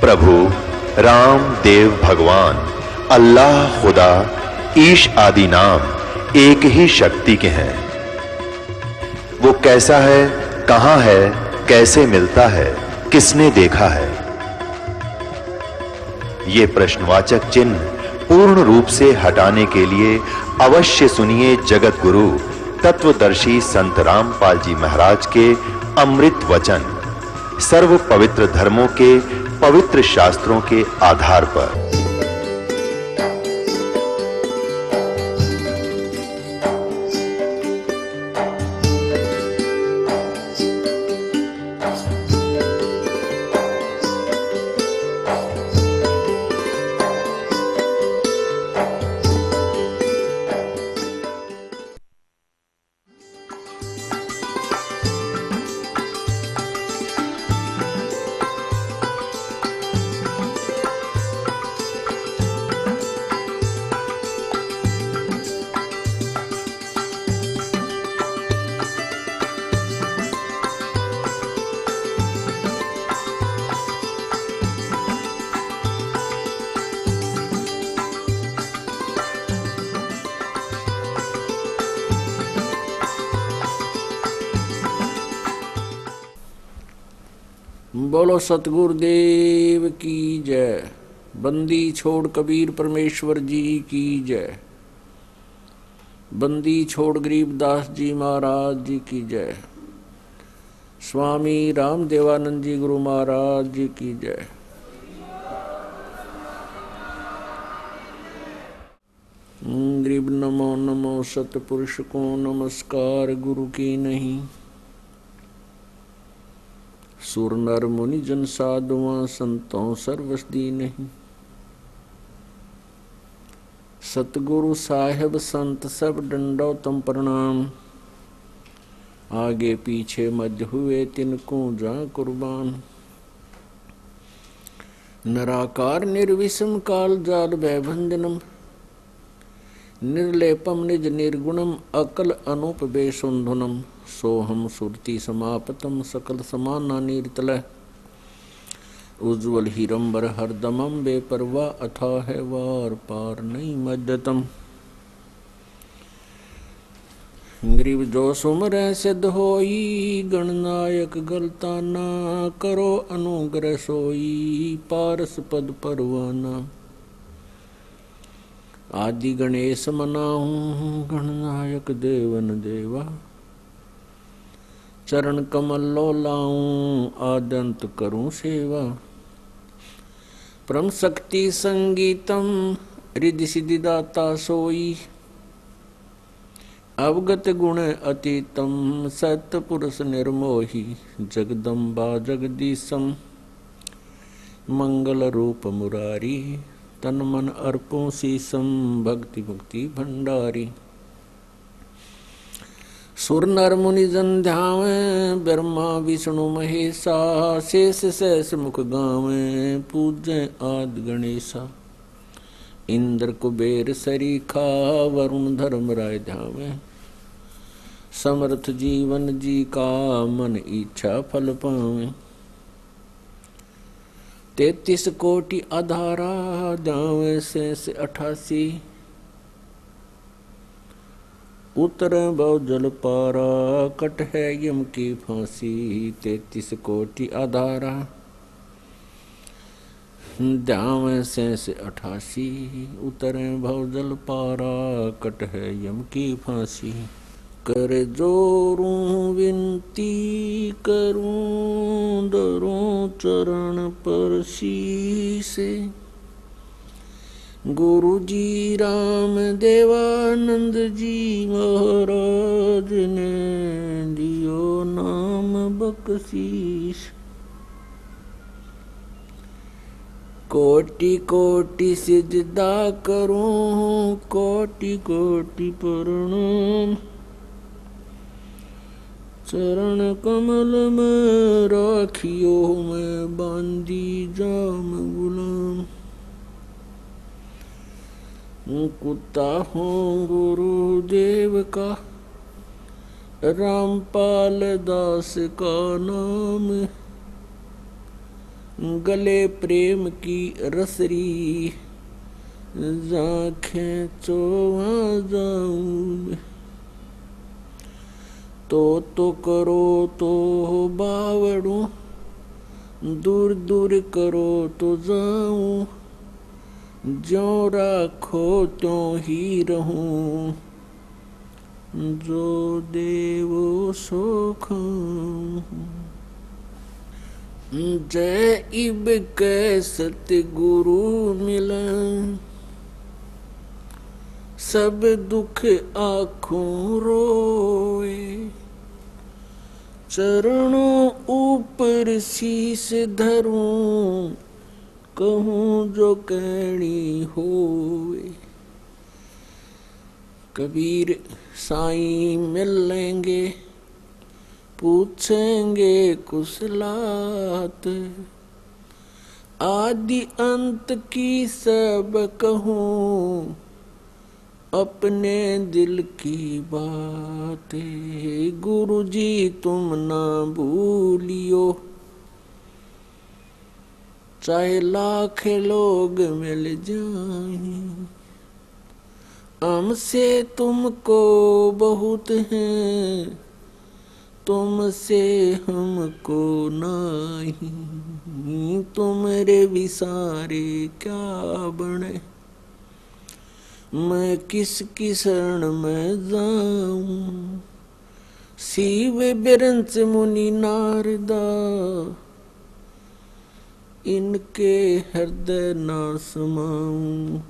प्रभु राम देव भगवान अल्लाह खुदा ईश आदि नाम एक ही शक्ति के हैं। वो कैसा है, कहां है, कैसे मिलता है, किसने देखा है? ये प्रश्नवाचक चिन्ह पूर्ण रूप से हटाने के लिए अवश्य सुनिए जगत गुरु तत्वदर्शी संत रामपाल जी महाराज के अमृत वचन सर्व पवित्र धर्मों के पवित्र शास्त्रों के आधार पर। बोलो सतगुरुदेव की जय। बंदी छोड़ कबीर परमेश्वर जी की जय। बंदी छोड़ गरीबदास जी महाराज जी की जय। स्वामी राम देवानंद जी गुरु महाराज जी की जय। गरीब नमो नमो सतपुरुष को नमस्कार गुरु की नहीं। सुर नर मुनि जन साधुआं संतों सर्वसदी नहीं। सतगुरु साहेब संत सब डंडो तम प्रणाम। आगे पीछे मज हुए तिनको जा कुर्बान। निराकार निर्विषम काल जाल भयभंजनम। निर्लेपम निज निर्गुणम अकल अनूप बेसुंधुनम। सोहम सुरति समापतम सकल समाना नीरतलय। उज्ज्वल हीरंबर हरदमम बेपरवा अथा है वार पार नहीं मध्यतम। ग्रीव जो सुमर सिद्ध होई गणनायक गलताना। करो अनुग्रह सोई पारस पद परवाना। आदि गणेश मनाऊं गणनायक देवन देवा। चरण कमल लो लाऊं आदंत करूं सेवा। परम शक्ति संगीतम रिद्धि सिद्धि दाता सोई। अवगत गुण अतीतम सत्य पुरुष निर्मोही। जगदम्बा जगदीशम मंगल रूप मुरारी। तन मन अर्पों शीसम भक्ति मुक्ति भंडारी। सुर नर मुनि जन ध्यावें ब्रह्मा विष्णु महेशा। शेष सहस मुख गावें पूजें आदि गणेशा। इंद्र कुबेर सरीखा वरुण धर्म राय ध्यावें। समर्थ जीवन जी का मन इच्छा फल पावें। 33 कोटि आधारा ध्यावें शेष 88। उतर बहु जल पारा कट है यम की फांसी। 33 कोटि आधारा ध्यावें शेष 88। उतर बहु जल पारा कट है यम की फांसी। कर जोरूं विनती करूं धरूं चरण पर शीसे। गुरु जी राम देवानंद जी महाराज ने दियो नाम बख्शीश। कोटि कोटि सिजदा करूं कोटि कोटि प्रणाम। चरण कमल में राखियो मैं बांधी जाम गुलाम। कुत्ता हूँ गुरुदेव का रामपाल दास का नाम। गले प्रेम की रसरी, जाखें चो जाऊं। तो करो तो बावड़ू, दूर दूर करो तो जाऊं। ज्यों राखो त्यों ही रहूं, जो देवो सो खाऊं। जय इब के सतगुरु मिलन, सब दुख आँखों रोए। चरणों ऊपर शीस धरूं, कहूँ जो कहनी होए। कबीर साईं मिल लेंगे, पूछेंगे कुशलात। आदि अंत की सब कहूँ, अपने दिल की बातें। गुरु जी तुम ना भूलियो, चाहे लाख लोग मिल जाएं। हमसे तुमको बहुत है, तुमसे हमको नहीं। तुमरे विसारे क्या बने, मैं किसकी शरण में जाऊं। शिव बिरंच मुनि नारदा, इनके हृदय ना समाऊं।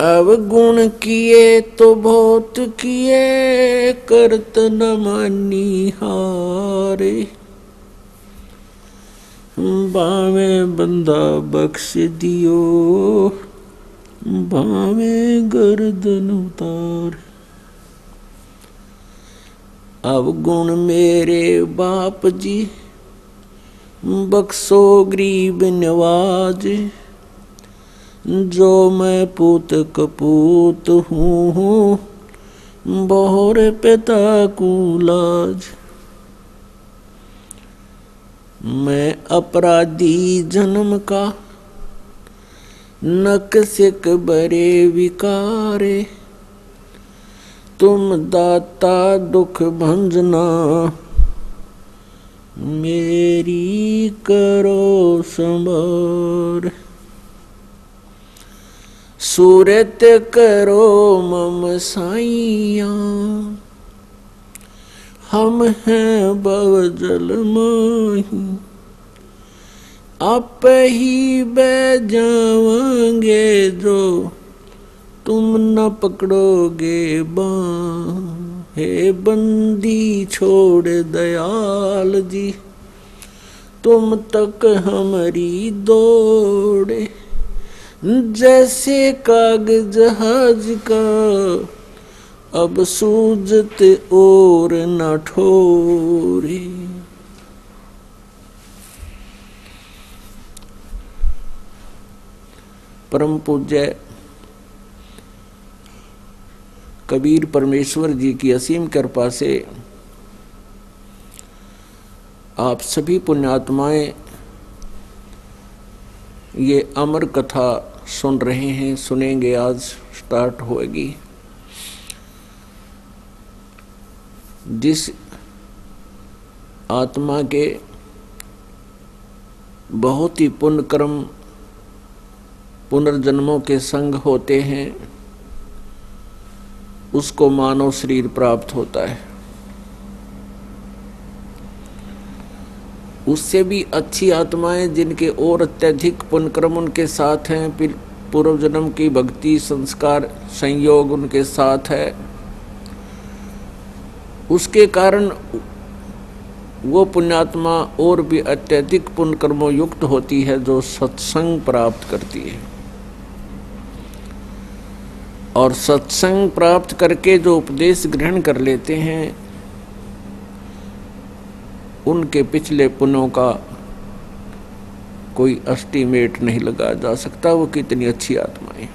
अवगुण किए तो बहुत किए, करत न मानी हारे। बावे बंदा बख्श दियो, बावे गर्दन उतार। अवगुण मेरे बाप जी, बख्शो गरीब नवाज। जो मैं पूत कपूत हूँ, बहुर पिता को लाज। मैं अपराधी जन्म का, नकसिक बरे विकारे। तुम दाता दुख भंजना, मेरी करो संभार। सूरत करो मम साइया, हम हैं भवजल माही। आप ही बह जावांगे, जो तुम न पकड़ोगे बाँ। हे बंदी छोड़ दयाल जी, तुम तक हमारी दौड़े। जैसे कागज जहाज का, अब सूझत और न ठोरे। परम पूज्य कबीर परमेश्वर जी की असीम कृपा से आप सभी पुण्यात्माएं ये अमर कथा सुन रहे हैं, सुनेंगे। आज स्टार्ट होगी। जिस आत्मा के बहुत ही पुण्य कर्म पुनर्जन्मों के संग होते हैं, उसको मानव शरीर प्राप्त होता है। उससे भी अच्छी आत्माएं जिनके और अत्यधिक पुण्यक्रम उनके साथ हैं, फिर पूर्व जन्म की भक्ति संस्कार संयोग उनके साथ है, उसके कारण वो पुण्यात्मा और भी अत्यधिक पुण्यकर्मों युक्त होती है, जो सत्संग प्राप्त करती है। और सत्संग प्राप्त करके जो उपदेश ग्रहण कर लेते हैं, उनके पिछले पुण्यों का कोई एस्टीमेट नहीं लगाया जा सकता। वो कितनी अच्छी आत्माएं।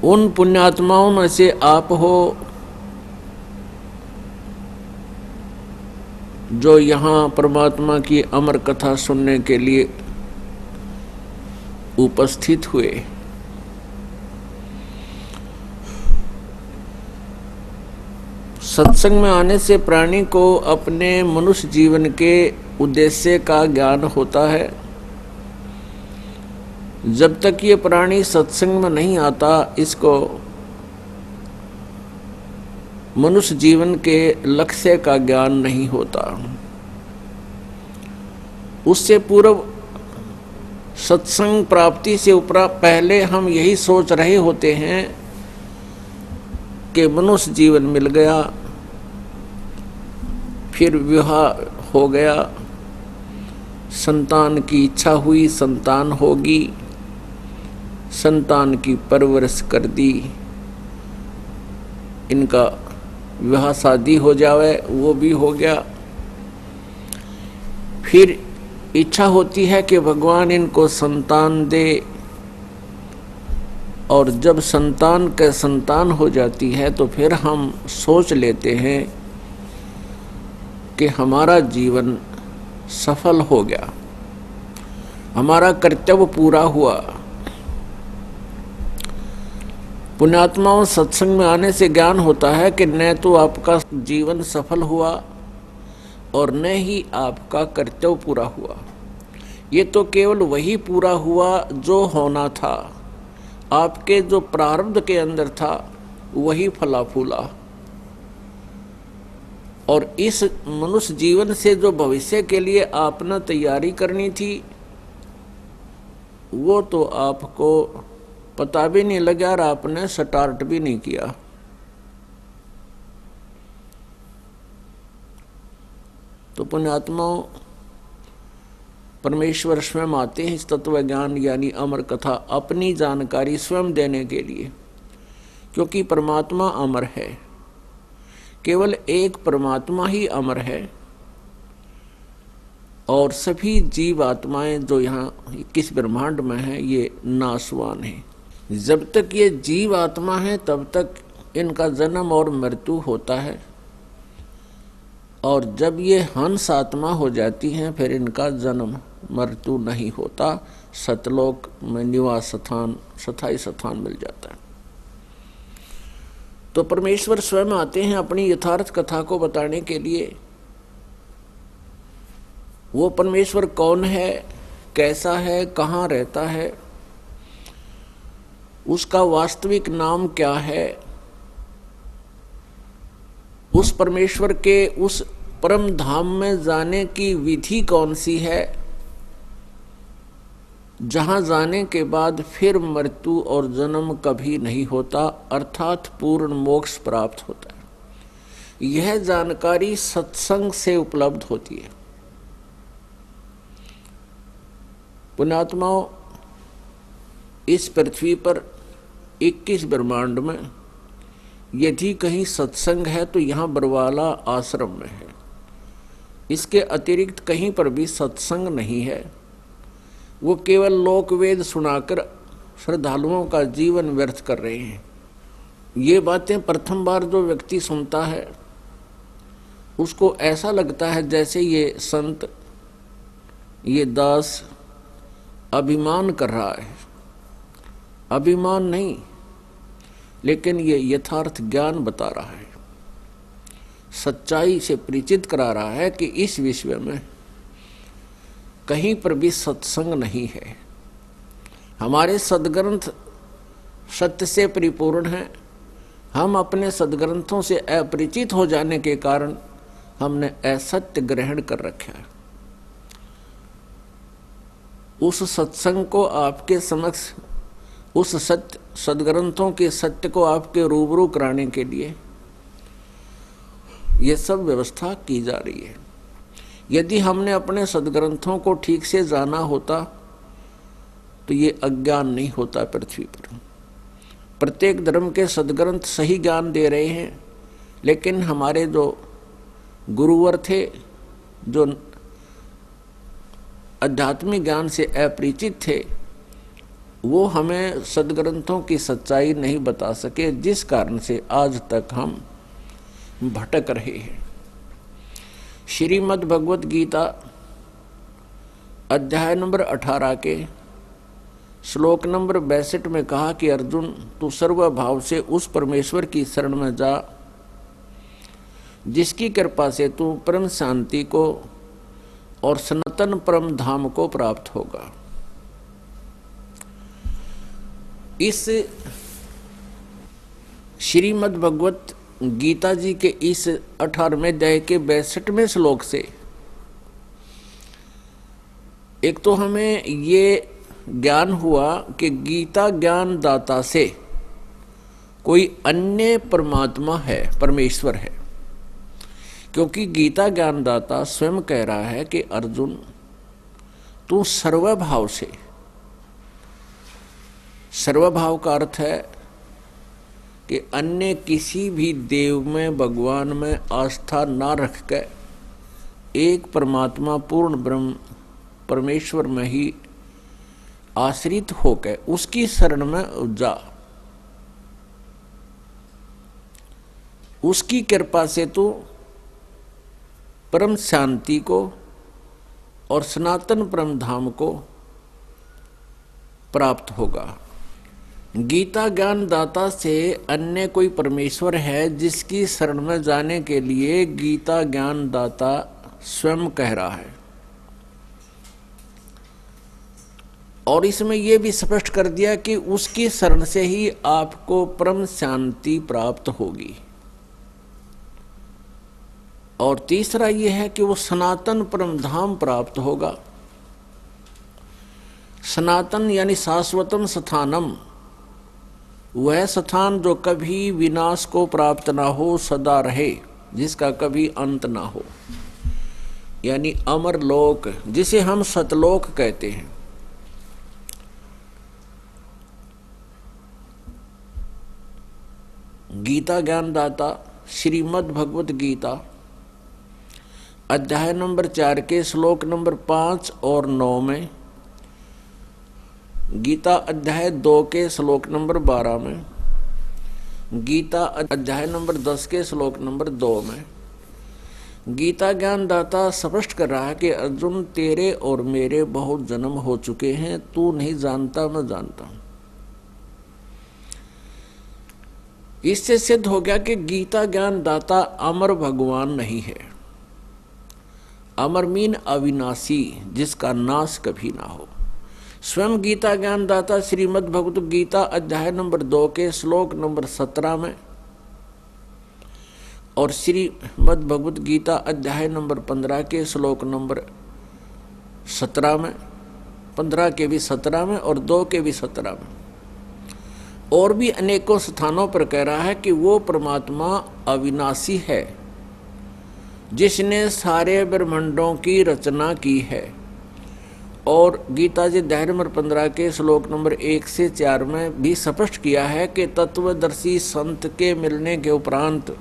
उन पुण्यात्माओं में से आप हो जो यहाँ परमात्मा की अमर कथा सुनने के लिए उपस्थित हुए। सत्संग में आने से प्राणी को अपने मनुष्य जीवन के उद्देश्य का ज्ञान होता है। जब तक ये प्राणी सत्संग में नहीं आता, इसको मनुष्य जीवन के लक्ष्य का ज्ञान नहीं होता। उससे पूर्व सत्संग प्राप्ति से पहले हम यही सोच रहे होते हैं कि मनुष्य जीवन मिल गया, फिर विवाह हो गया, संतान की इच्छा हुई, संतान होगी, संतान की परवरिश कर दी, इनका विवाह शादी हो जावे, वो भी हो गया। फिर इच्छा होती है कि भगवान इनको संतान दे, और जब संतान के संतान हो जाती है तो फिर हम सोच लेते हैं कि हमारा जीवन सफल हो गया, हमारा कर्तव्य पूरा हुआ। पुण्यात्माओं, सत्संग में आने से ज्ञान होता है कि न तो आपका जीवन सफल हुआ और न ही आपका कर्तव्य पूरा हुआ। ये तो केवल वही पूरा हुआ जो होना था, आपके जो प्रारब्ध के अंदर था वही फला फूला। और इस मनुष्य जीवन से जो भविष्य के लिए आपने तैयारी करनी थी, वो तो आपको पता भी नहीं लगा और आपने स्टार्ट भी नहीं किया। तो पुण्यात्माओं, परमेश्वर स्वयं आते हैं इस तत्व ज्ञान यानी अमर कथा अपनी जानकारी स्वयं देने के लिए, क्योंकि परमात्मा अमर है। केवल एक परमात्मा ही अमर है और सभी जीव आत्माएं जो यहाँ 21 ब्रह्मांड में हैं ये नाशवान हैं। जब तक ये जीव आत्मा है तब तक इनका जन्म और मृत्यु होता है, और जब ये हंस आत्मा हो जाती हैं फिर इनका जन्म मृत्यु नहीं होता, सतलोक में निवास स्थान, स्थायी स्थान मिल जाता है। तो परमेश्वर स्वयं आते हैं अपनी यथार्थ कथा को बताने के लिए। वो परमेश्वर कौन है, कैसा है, कहाँ रहता है, उसका वास्तविक नाम क्या है, उस परमेश्वर के उस परम धाम में जाने की विधि कौन सी है, जहां जाने के बाद फिर मृत्यु और जन्म कभी नहीं होता, अर्थात पूर्ण मोक्ष प्राप्त होता है। यह जानकारी सत्संग से उपलब्ध होती है। पुण्यात्माओं, इस पृथ्वी पर 21 ब्रह्मांड में यदि कहीं सत्संग है तो यहाँ बरवाला आश्रम में है। इसके अतिरिक्त कहीं पर भी सत्संग नहीं है। वो केवल लोकवेद सुनाकर श्रद्धालुओं का जीवन व्यर्थ कर रहे हैं। ये बातें प्रथम बार जो व्यक्ति सुनता है उसको ऐसा लगता है जैसे ये संत, ये दास अभिमान कर रहा है। अभिमान नहीं, लेकिन ये यथार्थ ज्ञान बता रहा है, सच्चाई से परिचित करा रहा है कि इस विश्व में कहीं पर भी सत्संग नहीं है। हमारे सदग्रंथ सत्य से परिपूर्ण हैं। हम अपने सदग्रंथों से अपरिचित हो जाने के कारण हमने असत्य ग्रहण कर रखा है। उस सत्संग को आपके समक्ष, उस सत्य सदग्रंथों के सत्य को आपके रूबरू कराने के लिए ये सब व्यवस्था की जा रही है। यदि हमने अपने सदग्रंथों को ठीक से जाना होता तो ये अज्ञान नहीं होता पृथ्वी पर। प्रत्येक धर्म के सदग्रंथ सही ज्ञान दे रहे हैं, लेकिन हमारे जो गुरुवर थे, जो आध्यात्मिक ज्ञान से अपरिचित थे, वो हमें सदग्रंथों की सच्चाई नहीं बता सके, जिस कारण से आज तक हम भटक रहे हैं। श्रीमद् भगवत गीता अध्याय नंबर 18 के श्लोक नंबर 62 में कहा कि अर्जुन, तू सर्वभाव से उस परमेश्वर की शरण में जा जिसकी कृपा से तू परम शांति को और सनातन परम धाम को प्राप्त होगा। इस श्रीमद् भगवत गीता जी के इस 18वें अध्याय के 62वें श्लोक से एक तो हमें ये ज्ञान हुआ कि गीता ज्ञान दाता से कोई अन्य परमात्मा है, परमेश्वर है, क्योंकि गीता ज्ञान दाता स्वयं कह रहा है कि अर्जुन, तू सर्वभाव से, सर्वभाव का अर्थ है कि अन्य किसी भी देव में, भगवान में आस्था ना रख कर एक परमात्मा पूर्ण ब्रह्म परमेश्वर में ही आश्रित होकर उसकी शरण में जा। उसकी कृपा से तो परम शांति को और सनातन परम धाम को प्राप्त होगा। गीता ज्ञान दाता से अन्य कोई परमेश्वर है जिसकी शरण में जाने के लिए गीता ज्ञान दाता स्वयं कह रहा है। और इसमें यह भी स्पष्ट कर दिया कि उसकी शरण से ही आपको परम शांति प्राप्त होगी। और तीसरा यह है कि वो सनातन परम धाम प्राप्त होगा। सनातन यानी शाश्वतम स्थानम, वह स्थान जो कभी विनाश को प्राप्त ना हो, सदा रहे, जिसका कभी अंत ना हो, यानी अमर लोक, जिसे हम सतलोक कहते हैं। गीता ज्ञान दाता श्रीमद् भगवत गीता अध्याय नंबर 4 के श्लोक नंबर 5 और 9 में, गीता अध्याय 2 के श्लोक नंबर 12 में, गीता अध्याय नंबर 10 के श्लोक नंबर 2 में गीता ज्ञान दाता स्पष्ट कर रहा है कि अर्जुन, तेरे और मेरे बहुत जन्म हो चुके हैं, तू नहीं जानता, मैं जानता हूं। इससे सिद्ध हो गया कि गीता ज्ञान दाता अमर भगवान नहीं है। अमर मीन अविनाशी, जिसका नाश कभी ना हो। स्वयं गीता ज्ञान दाता श्रीमद् भगवत गीता अध्याय नंबर 2 के श्लोक नंबर 17 में और श्रीमद् भगवत गीता अध्याय नंबर 15 के श्लोक नंबर 17 में, 15 के भी 17 में और 2 के भी 17 में, और भी अनेकों स्थानों पर कह रहा है कि वो परमात्मा अविनाशी है जिसने सारे ब्रह्मांडों की रचना की है। और गीता जी अध्याय नंबर 15 के श्लोक नंबर 1 से 4 में भी स्पष्ट किया है कि तत्वदर्शी संत के मिलने के उपरांत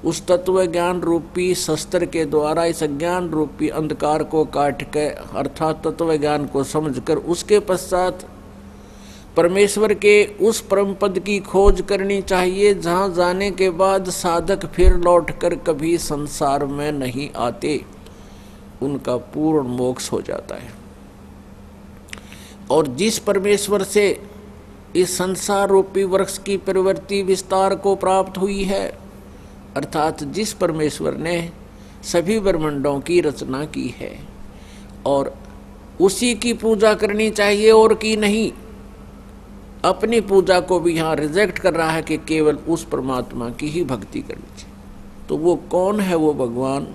उस तत्व ज्ञान रूपी शस्त्र के द्वारा इस अज्ञान रूपी अंधकार को काट के, अर्थात तत्व ज्ञान को समझकर, उसके पश्चात परमेश्वर के उस परम पद की खोज करनी चाहिए जहाँ जाने के बाद साधक फिर लौटकर कभी संसार में नहीं आते, उनका पूर्ण मोक्ष हो जाता है। और जिस परमेश्वर से इस संसार रूपी वृक्ष की प्रवृत्ति विस्तार को प्राप्त हुई है, अर्थात जिस परमेश्वर ने सभी ब्रह्मांडों की रचना की है, और उसी की पूजा करनी चाहिए और की नहीं। अपनी पूजा को भी यहाँ रिजेक्ट कर रहा है कि केवल उस परमात्मा की ही भक्ति करनी चाहिए। तो वो कौन है? वो भगवान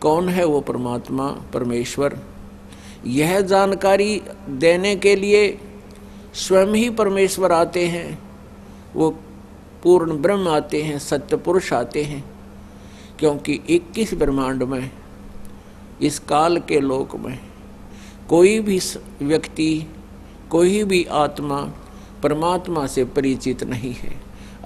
कौन है? वो परमात्मा, परमेश्वर। यह जानकारी देने के लिए स्वयं ही परमेश्वर आते हैं, वो पूर्ण ब्रह्म आते हैं, सत्य पुरुष आते हैं, क्योंकि 21 ब्रह्मांड में, इस काल के लोक में कोई भी व्यक्ति, कोई भी आत्मा परमात्मा से परिचित नहीं है,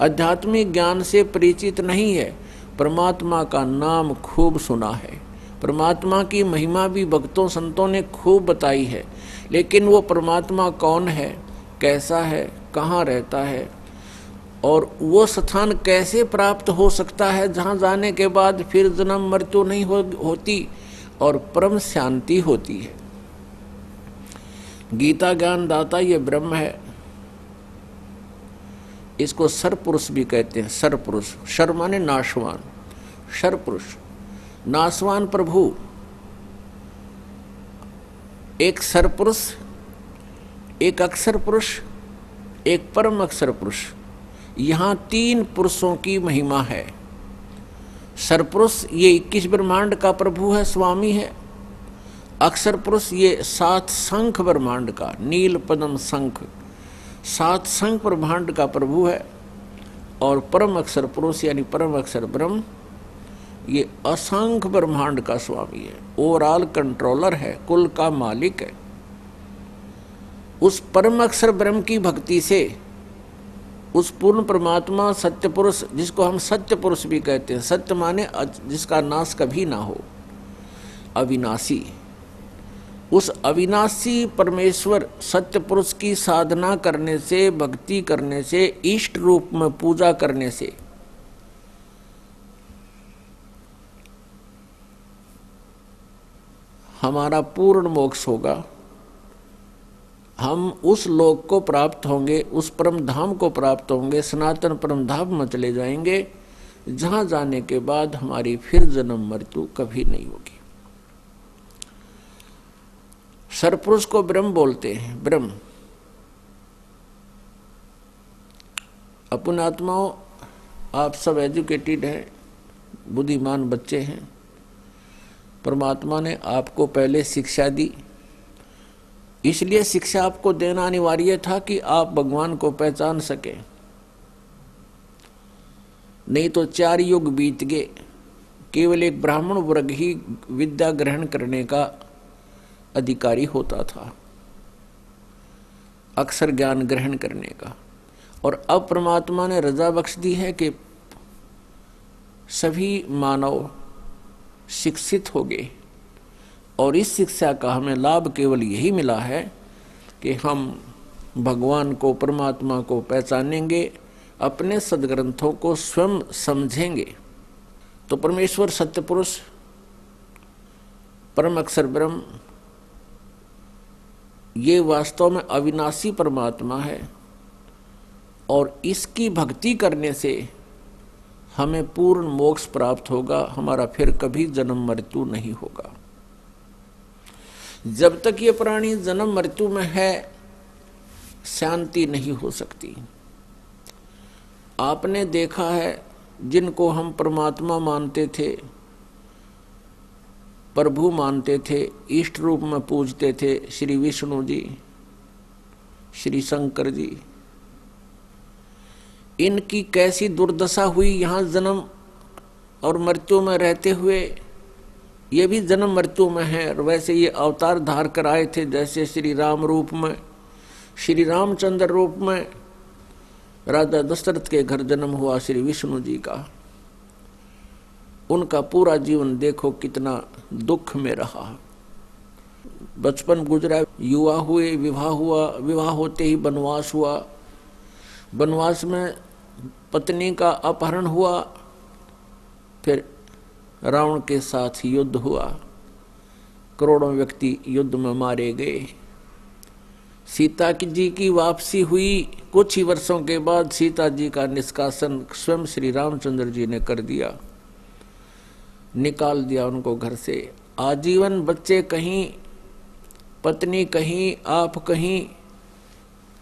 आध्यात्मिक ज्ञान से परिचित नहीं है। परमात्मा का नाम खूब सुना है, परमात्मा की महिमा भी भक्तों संतों ने खूब बताई है, लेकिन वो परमात्मा कौन है, कैसा है, कहाँ रहता है, और वो स्थान कैसे प्राप्त हो सकता है जहाँ जाने के बाद फिर जन्म मृत्यु नहीं होती और परम शांति होती है। गीता ज्ञान दाता ये ब्रह्म है। इसको सरपुरुष भी कहते हैं। सरपुरुष, शर माने नाशवान, सरपुरुष नाशवान प्रभु। एक सरपुरुष, एक अक्षर पुरुष, एक परम अक्षर पुरुष। यहाँ 3 पुरुषों की महिमा है। सरपुरुष ये 21 ब्रह्मांड का प्रभु है, स्वामी है। अक्षर पुरुष ये 7 शंख ब्रह्मांड का, नील पद्म शंख 7 शंख ब्रह्मांड का प्रभु है। और परम अक्षर पुरुष यानी परम अक्षर ब्रह्म ये असंख्य ब्रह्मांड का स्वामी है, ओवरऑल कंट्रोलर है, कुल का मालिक है। उस परम अक्षर ब्रह्म की भक्ति से उस पूर्ण परमात्मा सत्य पुरुष, जिसको हम सत्य पुरुष भी कहते हैं, सत्य माने जिसका नाश कभी ना हो, अविनाशी, उस अविनाशी परमेश्वर सत्य पुरुष की साधना करने से, भक्ति करने से, इष्ट रूप में पूजा करने से हमारा पूर्ण मोक्ष होगा। हम उस लोक को प्राप्त होंगे, उस परम धाम को प्राप्त होंगे, सनातन परम धाम में चले जाएंगे, जहां जाने के बाद हमारी फिर जन्म मृत्यु कभी नहीं होगी। सरपुरुष को ब्रह्म बोलते हैं। ब्रह्म अपन आत्माओं, आप सब एजुकेटेड हैं, बुद्धिमान बच्चे हैं। परमात्मा ने आपको पहले शिक्षा दी, इसलिए शिक्षा आपको देना अनिवार्य था कि आप भगवान को पहचान सके। नहीं तो 4 युग बीत गए, केवल एक ब्राह्मण वर्ग ही विद्या ग्रहण करने का अधिकारी होता था, अक्षर ज्ञान ग्रहण करने का। और अब परमात्मा ने रजा बख्श दी है कि सभी मानव शिक्षित हो गए। और इस शिक्षा का हमें लाभ केवल यही मिला है कि हम भगवान को, परमात्मा को पहचानेंगे, अपने सदग्रंथों को स्वयं समझेंगे। तो परमेश्वर सत्य पुरुष, परम अक्षर ब्रह्म, ये वास्तव में अविनाशी परमात्मा है। और इसकी भक्ति करने से हमें पूर्ण मोक्ष प्राप्त होगा, हमारा फिर कभी जन्म मृत्यु नहीं होगा। जब तक ये प्राणी जन्म मृत्यु में है, शांति नहीं हो सकती। आपने देखा है, जिनको हम परमात्मा मानते थे, प्रभु मानते थे, इष्ट रूप में पूजते थे, श्री विष्णु जी, श्री शंकर जी, इनकी कैसी दुर्दशा हुई यहाँ जन्म और मृत्यु में रहते हुए। ये भी जन्म मृत्यु में है। और वैसे ये अवतार धार कर आए थे, जैसे श्री राम रूप में, श्री रामचंद्र रूप में राजा दशरथ के घर जन्म हुआ श्री विष्णु जी का। उनका पूरा जीवन देखो कितना दुख में रहा। बचपन गुजरा, युवा हुए, विवाह हुआ, विवाह होते ही वनवास हुआ, वनवास में पत्नी का अपहरण हुआ, फिर रावण के साथ युद्ध हुआ, करोड़ों व्यक्ति युद्ध में मारे गए। सीता जी की वापसी हुई, कुछ ही वर्षों के बाद सीता जी का निष्कासन स्वयं श्री रामचंद्र जी ने कर दिया, निकाल दिया उनको घर से। आजीवन बच्चे कहीं, पत्नी कहीं, आप कहीं,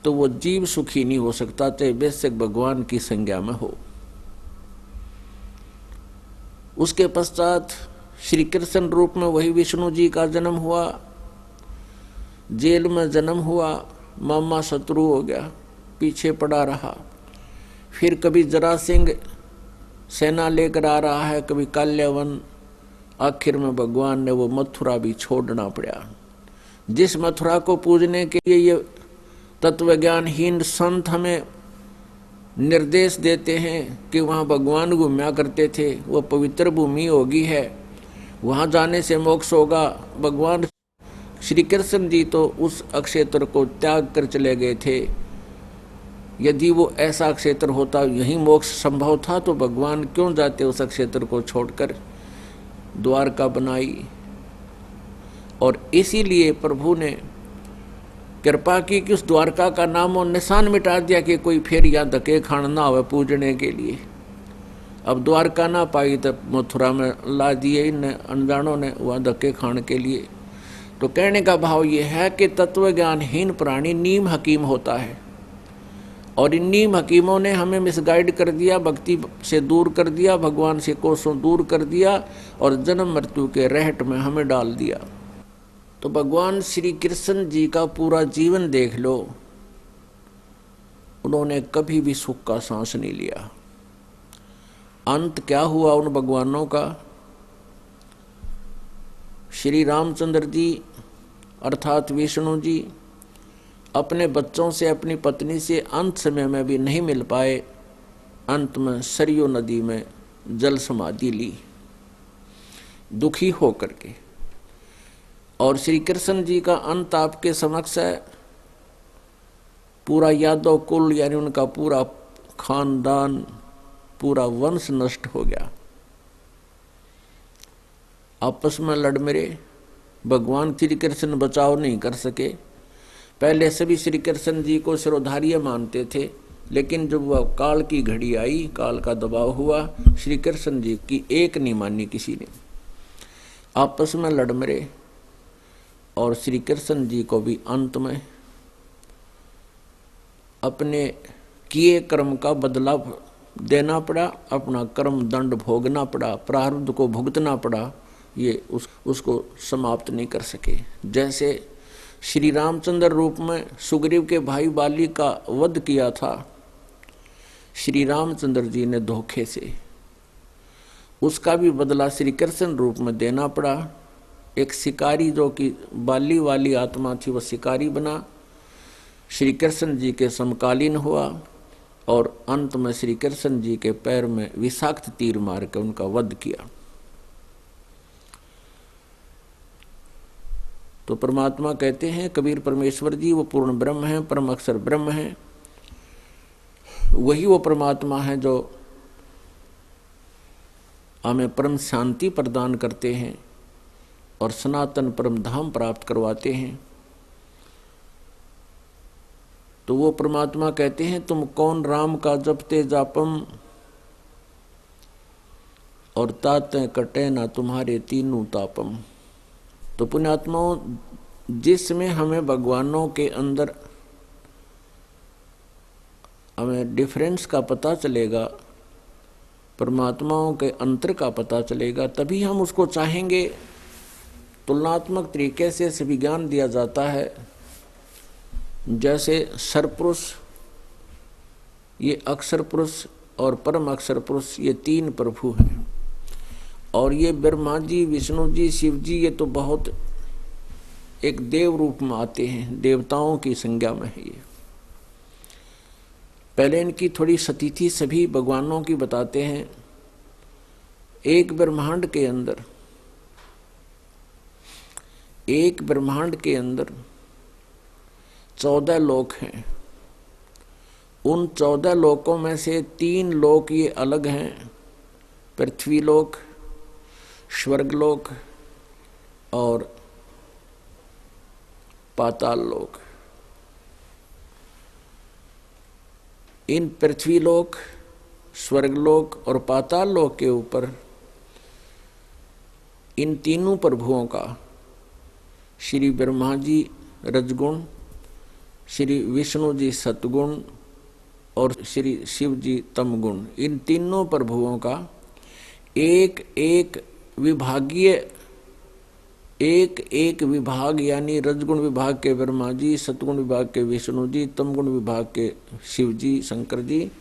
तो वो जीव सुखी नहीं हो सकता, चाहे बेशक भगवान की संज्ञा में हो। उसके पश्चात श्री कृष्ण रूप में वही विष्णु जी का जन्म हुआ, जेल में जन्म हुआ, मामा शत्रु हो गया, पीछे पड़ा रहा। फिर कभी जरासिंह सेना लेकर आ रहा है, कभी काल्यावन, आखिर में भगवान ने वो मथुरा भी छोड़ना पड़ा। जिस मथुरा को पूजने के लिए ये तत्वज्ञानहीन संत हमें निर्देश देते हैं कि वहाँ भगवान घूमया करते थे, वो पवित्र भूमि होगी है, वहाँ जाने से मोक्ष होगा। भगवान श्री कृष्ण जी तो उस अक्षेत्र को त्याग कर चले गए थे, यदि वो ऐसा क्षेत्र होता, यही मोक्ष संभव था, तो भगवान क्यों जाते उस क्षेत्र को छोड़कर, द्वारका बनाई। और इसीलिए प्रभु ने कृपा की कि उस द्वारका का नाम और निशान मिटा दिया कि कोई फिर यहाँ धक्के खाना ना हो पूजने के लिए। अब द्वारका ना पाई तो मथुरा में ला दिए इन अनजानों ने वहाँ धक्के खाने के लिए। तो कहने का भाव ये है कि तत्वज्ञानहीन प्राणी नीम हकीम होता है, और इन नीम हकीमों ने हमें मिसगाइड कर दिया, भक्ति से दूर कर दिया, भगवान से कोसों दूर कर दिया, और जन्म मृत्यु के रहट में हमें डाल दिया। तो भगवान श्री कृष्ण जी का पूरा जीवन देख लो, उन्होंने कभी भी सुख का सांस नहीं लिया। अंत क्या हुआ उन भगवानों का? श्री रामचंद्र जी अर्थात विष्णु जी अपने बच्चों से, अपनी पत्नी से अंत समय में भी नहीं मिल पाए। अंत में सरयू नदी में जल समाधि ली दुखी होकर के। और श्री कृष्ण जी का अंत आपके समक्ष है। पूरा यादव कुल यानी उनका पूरा खानदान, पूरा वंश नष्ट हो गया, आपस में लड़ मरे। भगवान श्री कृष्ण बचाव नहीं कर सके। पहले सभी श्री कृष्ण जी को सिरोधार्य मानते थे, लेकिन जब वह काल की घड़ी आई, काल का दबाव हुआ, श्री कृष्ण जी की एक नहीं मानी किसी ने, आपस में लड़ मरे। और श्री कृष्ण जी को भी अंत में अपने किए कर्म का बदला देना पड़ा, अपना कर्म दंड भोगना पड़ा, प्रारब्ध को भुगतना पड़ा। ये उसको समाप्त नहीं कर सके। जैसे श्री रामचंद्र रूप में सुग्रीव के भाई बाली का वध किया था श्री रामचंद्र जी ने धोखे से, उसका भी बदला श्री कृष्ण रूप में देना पड़ा। एक शिकारी जो कि बाली वाली आत्मा थी, वह शिकारी बना, श्री कृष्ण जी के समकालीन हुआ, और अंत में श्री कृष्ण जी के पैर में विषाक्त तीर मार के उनका वध किया। तो परमात्मा कहते हैं कबीर परमेश्वर जी, वो पूर्ण ब्रह्म है, परम अक्षर ब्रह्म है। वही वो परमात्मा है जो हमें परम शांति प्रदान करते हैं और सनातन परम धाम प्राप्त करवाते हैं। तो वो परमात्मा कहते हैं, तुम कौन राम का जपते जापम, और ताते कटे ना तुम्हारे तीनों तापम। तो पुण्यात्माओं, जिसमें हमें भगवानों के अंदर हमें डिफरेंस का पता चलेगा, परमात्माओं के अंतर का पता चलेगा, तभी हम उसको चाहेंगे। तुलनात्मक तरीके से विज्ञान दिया जाता है। जैसे सरपुरुष, ये अक्षर पुरुष और परम अक्षर पुरुष, ये तीन प्रभु हैं। और ये ब्रह्मा जी, विष्णु जी, शिव जी, ये तो बहुत एक देव रूप में आते हैं, देवताओं की संज्ञा में है ये। पहले इनकी थोड़ी स्थिति सभी भगवानों की बताते हैं। एक ब्रह्मांड के अंदर 14 लोक हैं। उन 14 लोकों में से 3 लोक ये अलग हैं, पृथ्वी लोक, स्वर्गलोक और पाताल लोक। इन पृथ्वी लोक, स्वर्गलोक और पाताल लोक के ऊपर इन तीनों प्रभुओं का, श्री ब्रह्मा जी रजगुण, श्री विष्णु जी सतगुण और श्री शिव जी तमगुण, इन तीनों प्रभुओं का एक एक विभाग यानी रजगुण विभाग के ब्रह्मा जी, सतगुण विभाग के विष्णु जी, तमगुण विभाग के शिव जी शंकर जी,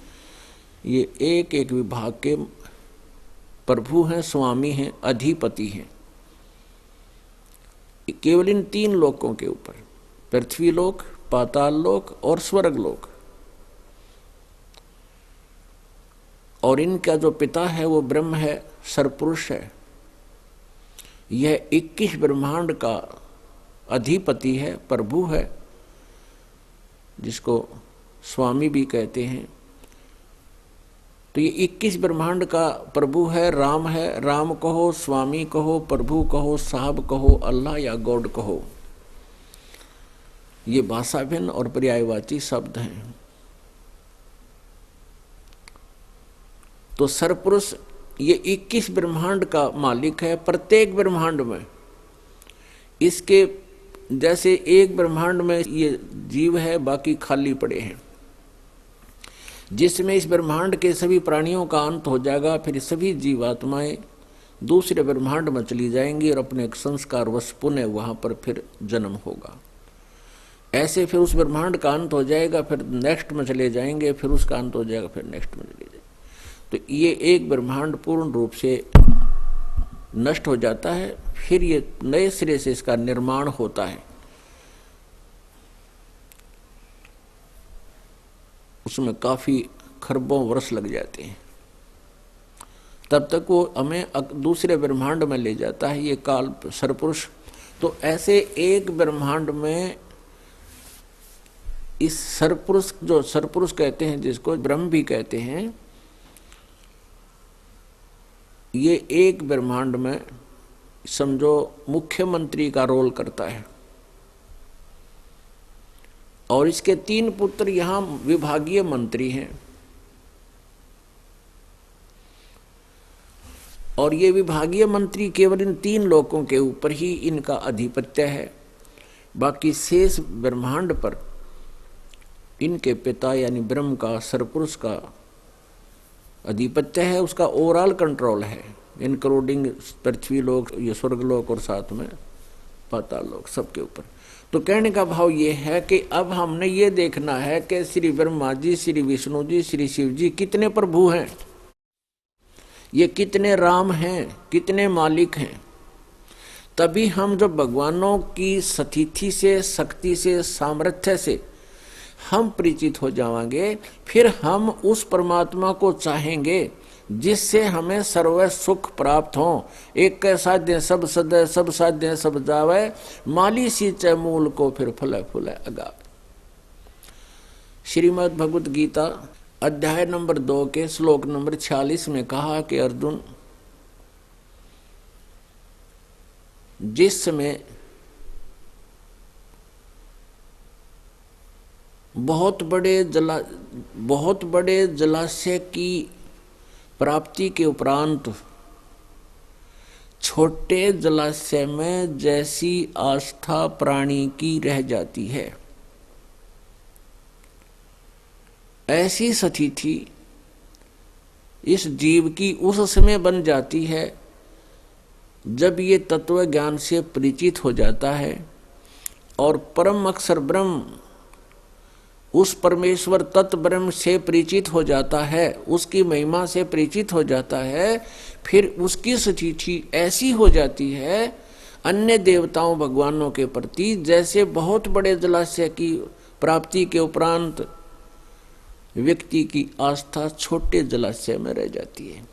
ये एक एक विभाग के प्रभु हैं, स्वामी हैं, अधिपति हैं। केवल इन 3 लोकों के ऊपर, पृथ्वी लोक, पाताल लोक और स्वर्ग लोक। और इनका जो पिता है वो ब्रह्म है, सरपुरुष है। यह 21 ब्रह्मांड का अधिपति है, प्रभु है, जिसको स्वामी भी कहते हैं। तो ये 21 ब्रह्मांड का प्रभु है, राम है। राम कहो, स्वामी कहो, प्रभु कहो, साहब कहो, अल्लाह या गॉड कहो, ये भाषा भिन्न और पर्यायवाची शब्द हैं। तो सरपुरुष ये 21 ब्रह्मांड का मालिक है। प्रत्येक ब्रह्मांड में इसके जैसे एक ब्रह्मांड में ये जीव है, बाकी खाली पड़े हैं, जिसमें इस ब्रह्मांड के सभी प्राणियों का अंत हो जाएगा। फिर सभी जीवात्माएं दूसरे ब्रह्मांड में चली जाएंगी और अपने संस्कार वश पुनः वहां पर फिर जन्म होगा। ऐसे फिर उस ब्रह्मांड का अंत हो जाएगा, फिर नेक्स्ट में चले जाएंगे, फिर उसका अंत हो जाएगा, फिर नेक्स्ट में चले जाएंगे। तो ये एक ब्रह्मांड पूर्ण रूप से नष्ट हो जाता है, फिर ये नए सिरे से इसका निर्माण होता है। उसमें काफी खरबों वर्ष लग जाते हैं, तब तक वो हमें दूसरे ब्रह्मांड में ले जाता है, ये काल सरपुरुष। तो ऐसे एक ब्रह्मांड में इस सरपुरुष, जो सरपुरुष कहते हैं, जिसको ब्रह्म भी कहते हैं, ये एक ब्रह्मांड में समझो मुख्यमंत्री का रोल करता है। और इसके 3 पुत्र यहां विभागीय मंत्री हैं। और ये विभागीय मंत्री केवल इन 3 लोकों के ऊपर ही इनका अधिपत्य है। बाकी शेष ब्रह्मांड पर इनके पिता यानी ब्रह्म का, सरपुरुष का अधिपत्य है, उसका ओवरऑल कंट्रोल है, इंक्लूडिंग पृथ्वी लोक, ये स्वर्ग लोक और साथ में पाताल लोक, सबके ऊपर। तो कहने का भाव ये है कि अब हमने ये देखना है कि श्री ब्रह्मा जी, श्री विष्णु जी, श्री शिव जी कितने प्रभु हैं, ये कितने राम हैं, कितने मालिक हैं। तभी हम जब भगवानों की स्थिति से, शक्ति से, सामर्थ्य से हम परिचित हो जाएंगे, फिर हम उस परमात्मा को चाहेंगे जिससे हमें सर्व सुख प्राप्त हो। एक साध्य सब सदय, सब साध्य सब जावे, माली सींचे मूल को फिर फले फूले अगाव। श्रीमद् भगवत गीता अध्याय नंबर 2 के श्लोक नंबर 46 में कहा कि अर्जुन, जिस समय बहुत बड़े जलाशय की प्राप्ति के उपरांत छोटे जलाशय में जैसी आस्था प्राणी की रह जाती है, ऐसी स्थिति इस जीव की उस समय बन जाती है जब ये तत्व ज्ञान से परिचित हो जाता है और परम अक्षर ब्रह्म, उस परमेश्वर तत्व ब्रह्म से परिचित हो जाता है, उसकी महिमा से परिचित हो जाता है। फिर उसकी स्थिति ऐसी हो जाती है अन्य देवताओं भगवानों के प्रति जैसे बहुत बड़े जलाशय की प्राप्ति के उपरांत व्यक्ति की आस्था छोटे जलाशय में रह जाती है।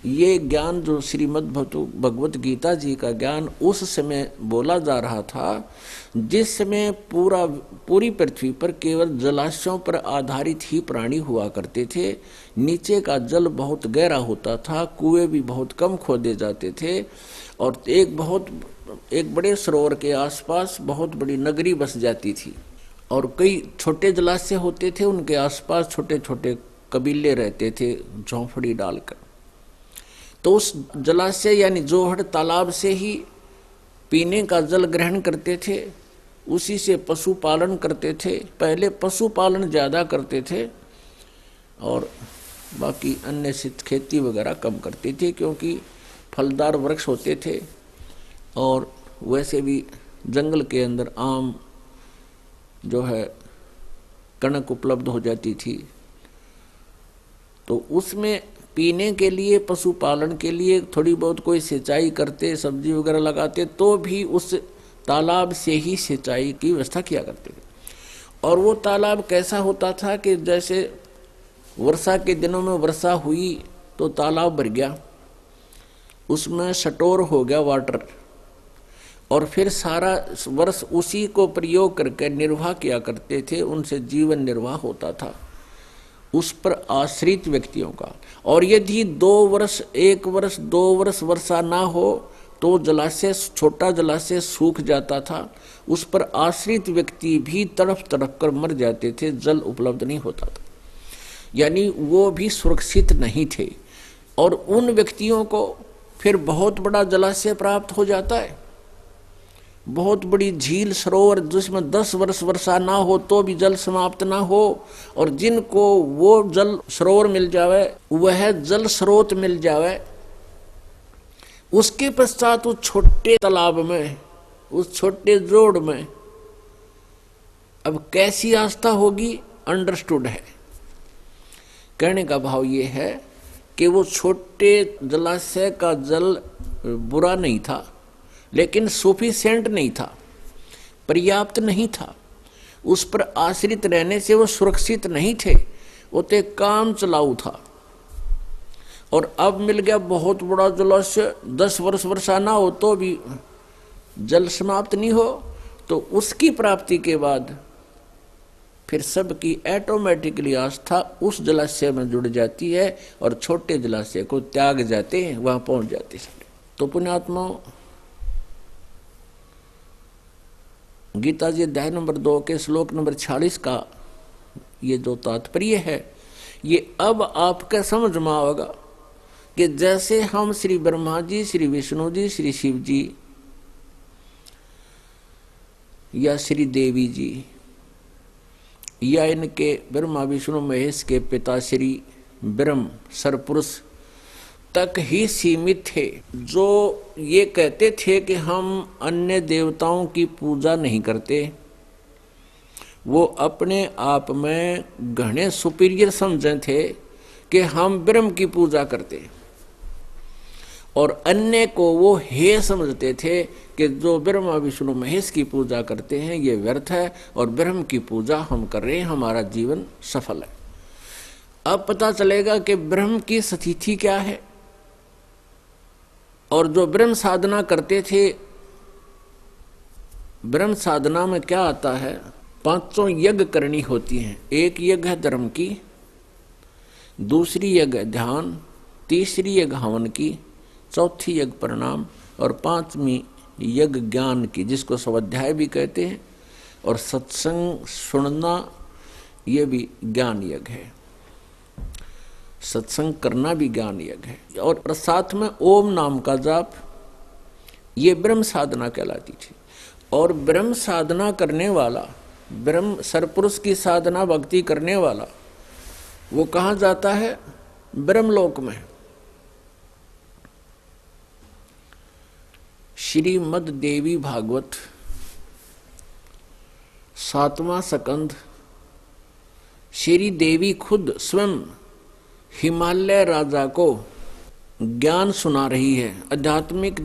ये ज्ञान जो श्रीमद् भगवत गीता जी का ज्ञान उस समय बोला जा रहा था, जिस समय पूरी पृथ्वी पर केवल जलाशयों पर आधारित ही प्राणी हुआ करते थे। नीचे का जल बहुत गहरा होता था, कुएं भी बहुत कम खोदे जाते थे और एक बड़े सरोवर के आसपास बहुत बड़ी नगरी बस जाती थी और कई छोटे जलाशय होते थे, उनके आसपास छोटे छोटे कबीले रहते थे झोंपड़ी डालकर। तो उस जलाशय यानी जोहड़ तालाब से ही पीने का जल ग्रहण करते थे, उसी से पशुपालन करते थे। पहले पशुपालन ज़्यादा करते थे और बाकी अन्य से खेती वगैरह कम करते थे, क्योंकि फलदार वृक्ष होते थे और वैसे भी जंगल के अंदर आम जो है कणक उपलब्ध हो जाती थी। तो उसमें पीने के लिए, पशुपालन के लिए थोड़ी बहुत कोई सिंचाई करते, सब्जी वगैरह लगाते, तो भी उस तालाब से ही सिंचाई की व्यवस्था किया करते थे। और वो तालाब कैसा होता था कि जैसे वर्षा के दिनों में वर्षा हुई तो तालाब भर गया, उसमें स्टोर हो गया वाटर, और फिर सारा वर्ष उसी को प्रयोग करके निर्वाह किया करते थे, उनसे जीवन निर्वाह होता था उस पर आश्रित व्यक्तियों का। और यदि 2 वर्ष 1 वर्ष 2 वर्ष वर्षा ना हो तो जलाशय, छोटा जलाशय सूख जाता था, उस पर आश्रित व्यक्ति भी तड़प तड़प कर मर जाते थे, जल उपलब्ध नहीं होता था, यानी वो भी सुरक्षित नहीं थे। और उन व्यक्तियों को फिर बहुत बड़ा जलाशय प्राप्त हो जाता है, बहुत बड़ी झील सरोवर जिसमें 10 वर्ष वर्षा ना हो तो भी जल समाप्त ना हो, और जिनको वो जल सरोवर मिल जावे, वह जल स्रोत मिल जावे, उसके पश्चात उस छोटे तालाब में, उस छोटे जोड़ में अब कैसी आस्था होगी, अंडरस्टूड है। कहने का भाव ये है कि वो छोटे जलाशय का जल बुरा नहीं था, लेकिन सफिशिएंट नहीं था, पर्याप्त नहीं था, उस पर आश्रित रहने से वो सुरक्षित नहीं थे, वो तो काम चलाऊ था। और अब मिल गया बहुत बड़ा जलाशय, 10 वर्ष वर्षा ना हो तो भी जल समाप्त नहीं हो, तो उसकी प्राप्ति के बाद फिर सबकी ऑटोमेटिकली आस्था उस जलाशय में जुड़ जाती है और छोटे जलाशय को त्याग जाते हैं, वहां पहुंच जाते हैं। तो पुण्यात्मा, गीता जी अध्याय नंबर 2 के श्लोक नंबर 46 का ये जो तात्पर्य है, ये अब आपका समझ में आएगा कि जैसे हम श्री ब्रह्मा जी, श्री विष्णु जी, श्री शिव जी या श्री देवी जी या इनके ब्रह्मा विष्णु महेश के पिता श्री ब्रह्म सरपुरुष तक ही सीमित थे, जो ये कहते थे कि हम अन्य देवताओं की पूजा नहीं करते, वो अपने आप में घने सुपीरियर समझे थे कि हम ब्रह्म की पूजा करते, और अन्य को वो हे समझते थे कि जो ब्रह्मा विष्णु महेश की पूजा करते हैं ये व्यर्थ है, और ब्रह्म की पूजा हम कर रहे हैं, हमारा जीवन सफल है। अब पता चलेगा कि ब्रह्म की स्थिति क्या है। और जो ब्रह्म साधना करते थे, ब्रह्म साधना में क्या आता है, 5 यज्ञ करनी होती हैं। एक यज्ञ है धर्म की, दूसरी यज्ञ ध्यान, तीसरी यज्ञ हवन की, चौथी यज्ञ प्रणाम, और 5वीं यज्ञ ज्ञान की, जिसको स्वाध्याय भी कहते हैं, और सत्संग सुनना ये भी ज्ञान यज्ञ है, सत्संग करना भी ज्ञान यज्ञ है। और साथ में ओम नाम का जाप, ये ब्रह्म साधना कहलाती थी। और ब्रह्म साधना करने वाला, ब्रह्म सरपुरुष की साधना भक्ति करने वाला, वो कहाँ जाता है, ब्रह्मलोक में। श्रीमद् देवी भागवत 7वां स्कंध, श्री देवी खुद स्वयं हिमालय राजा को ज्ञान सुना रही है, आध्यात्मिक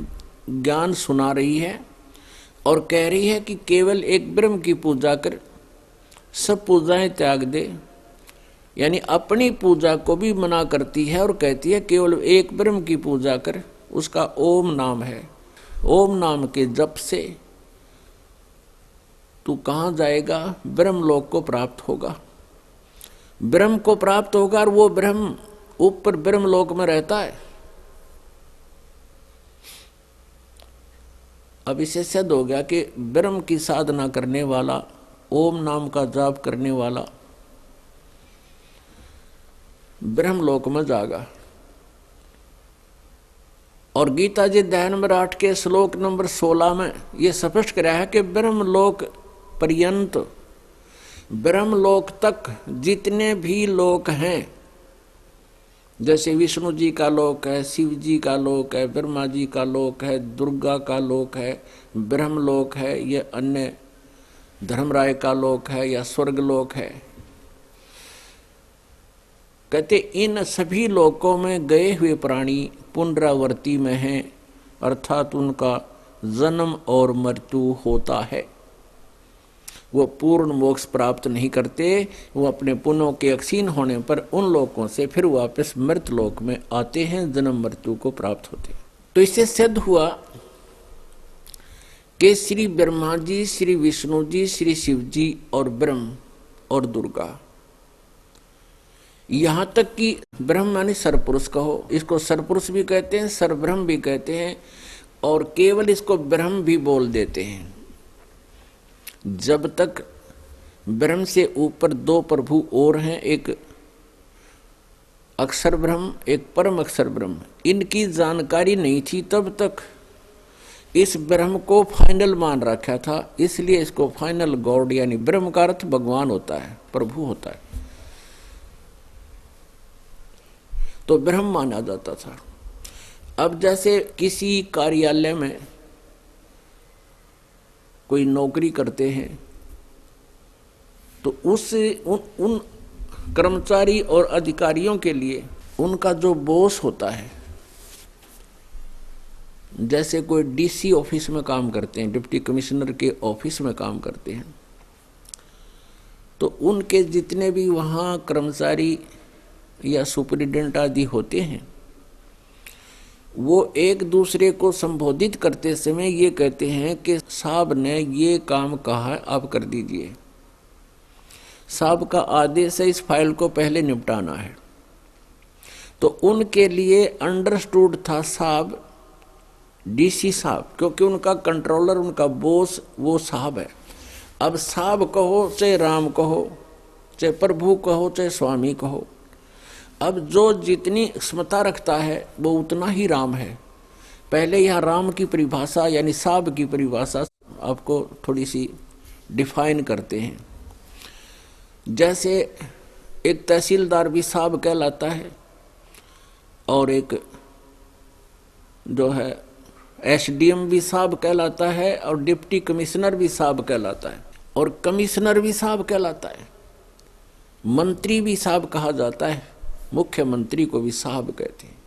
ज्ञान सुना रही है, और कह रही है कि केवल एक ब्रह्म की पूजा कर, सब पूजाएं त्याग दे, यानी अपनी पूजा को भी मना करती है और कहती है केवल एक ब्रह्म की पूजा कर, उसका ओम नाम है। ओम नाम के जप से तू कहाँ जाएगा, ब्रह्मलोक को प्राप्त होगा, ब्रह्म को प्राप्त होगा, और वो ब्रह्म ऊपर ब्रह्मलोक में रहता है। अब इससे सिद्ध हो गया कि ब्रह्म की साधना करने वाला, ओम नाम का जाप करने वाला ब्रह्मलोक में जाएगा। और गीता जी अध्याय नंबर 8 के श्लोक नंबर 16 में ये स्पष्ट कराया है कि ब्रह्मलोक पर्यंत, ब्रह्मलोक तक जितने भी लोक हैं, जैसे विष्णु जी का लोक है, शिव जी का लोक है, ब्रह्मा जी का लोक है, दुर्गा का लोक है, ब्रह्मलोक है, ये अन्य धर्मराय का लोक है या स्वर्ग लोक है, कहते इन सभी लोकों में गए हुए प्राणी पुनरावर्ती में हैं, अर्थात उनका जन्म और मृत्यु होता है, वो पूर्ण मोक्ष प्राप्त नहीं करते, वो अपने पुण्यों के अक्षीण होने पर उन लोकों से फिर वापस मृत लोक में आते हैं, जन्म मृत्यु को प्राप्त होते हैं। तो इससे सिद्ध हुआ कि श्री ब्रह्मा जी, श्री विष्णु जी, श्री शिव जी और ब्रह्म और दुर्गा, यहां तक कि ब्रह्म माने सरपुरुष कहो, इसको सरपुरुष भी कहते हैं, सरब्रह्म भी कहते हैं, और केवल इसको ब्रह्म भी बोल देते हैं। जब तक ब्रह्म से ऊपर दो प्रभु और हैं, एक अक्षर ब्रह्म, एक परम अक्षर ब्रह्म, इनकी जानकारी नहीं थी, तब तक इस ब्रह्म को फाइनल मान रखा था। इसलिए इसको फाइनल गॉड यानी ब्रह्म का अर्थ भगवान होता है, प्रभु होता है, तो ब्रह्म माना जाता था। अब जैसे किसी कार्यालय में कोई नौकरी करते हैं तो उन कर्मचारी और अधिकारियों के लिए उनका जो बॉस होता है, जैसे कोई डीसी ऑफिस में काम करते हैं, डिप्टी कमिश्नर के ऑफिस में काम करते हैं, तो उनके जितने भी वहाँ कर्मचारी या सुपरिटेंडेंट आदि होते हैं, वो एक दूसरे को संबोधित करते समय ये कहते हैं कि साहब ने ये काम कहा है, आप कर दीजिए, साहब का आदेश है, इस फाइल को पहले निपटाना है। तो उनके लिए अंडरस्टूड था साहब, डीसी साहब, क्योंकि उनका कंट्रोलर, उनका बॉस वो साहब है। अब साहब कहो चाहे राम कहो, चाहे प्रभु कहो, चाहे स्वामी कहो, अब जो जितनी क्षमता रखता है वो उतना ही राम है। पहले यहाँ राम की परिभाषा यानी साहब की परिभाषा आपको थोड़ी सी डिफाइन करते हैं। जैसे एक तहसीलदार भी साहब कहलाता है, और एक जो है एसडीएम भी साहब कहलाता है, और डिप्टी कमिश्नर भी साहब कहलाता है, और कमिश्नर भी साहब कहलाता है, मंत्री भी साहब कहा जाता है, मुख्यमंत्री को भी साहब कहते हैं,